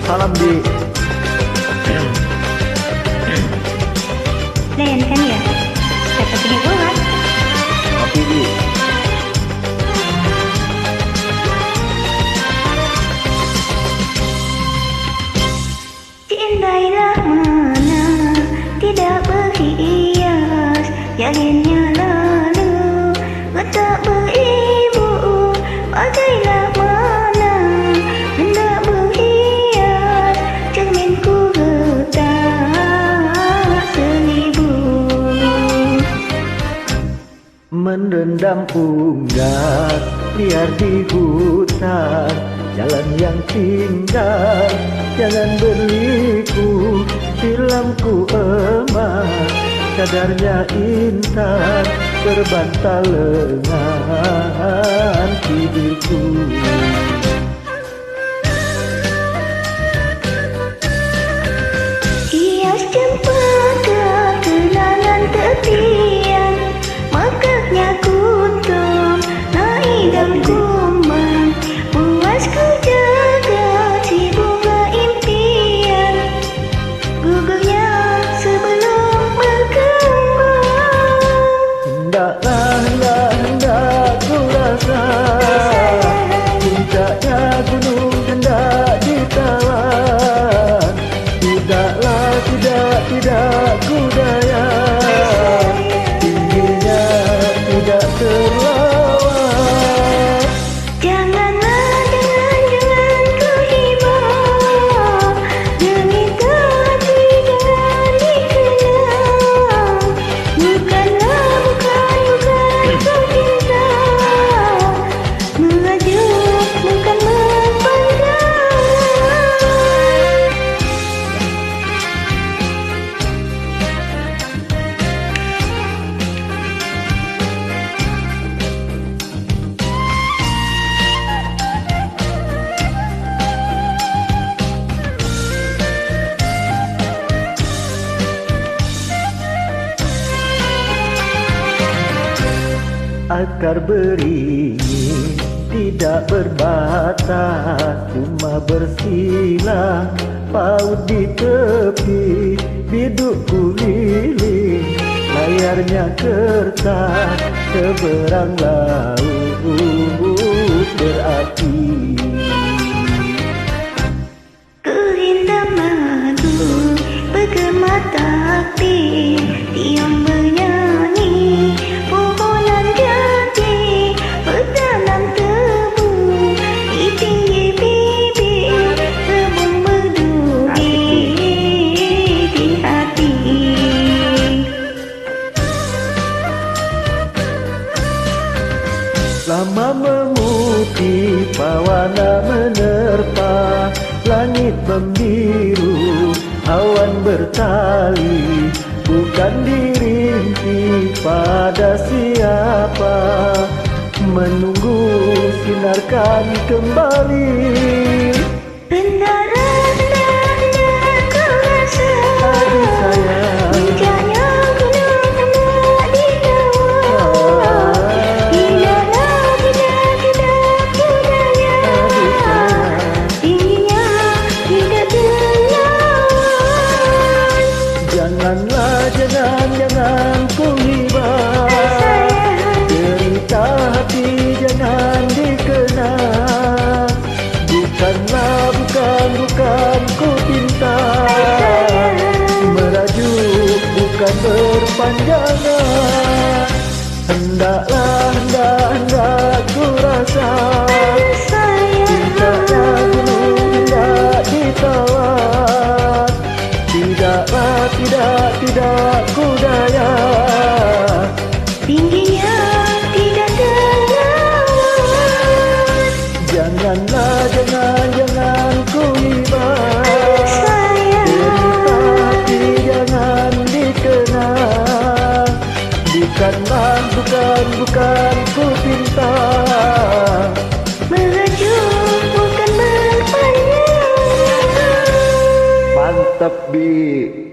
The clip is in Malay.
salam di Layan kan ya? Dapat hiburan. Oke di Cintailah mana tidak berhias, jalannya lalu tak beribu. Bagailah mana hendak berhias, cerminku retak seribu. Merendam unggas liar di hutan, jalan yang indah jangan berliku. Filmku emas kadarnya intan, berbantal lengan tidurku. Hias cempaka kenangan tepian, mekaknya kuntum naik dan kumbang, puas ku jaga si bunga impian, gugurnya sebelum berkembang. Hendak ku rasa, puncaknya gunung hendak ditawan. Tidak ku daya, tingginya tidak terlawan. Janganlah, jangan ku hibah, derita hati jangan dikenang. Bukanlah, bukan ku cinta, merajuk bukan memandang. Akar beringin tidak berbatas, cuma bersilang paut di tepi. Bidukku lilin, layarnya kertas, seberang laut berapi. Kerindam madu bergema takdir, tiang bernyanyi pohonan jati, bertanam tebu di pinggir bibir, rebung berduri di hati. Lama memutih pawana menerpa, langit membiru, awan bertali, bukan dirinti pada siapa, menunggu sinarkan kembali. Rendah ku rasa, Aduh sayang, puncaknya gunung hendak ditawar. Tidaklah, tidak ku daya, aduh sayang, tingginya tidak terlawan. janganlah, jangan ku hibah, cerita hati jangan dikenang. Bukanlah, bukan ku pinta, merajuk bukan berpanjangan. Hendak ku rasa, puncaknya gunung hendak ditawan. Tidak ku daya, Tingginya tidak terlawan. janganlah, jangan ku hibah, Sayang, cerita hati jangan dikenang. Bukan ku pinta, merajuk bukan berpanjang. mantap bi.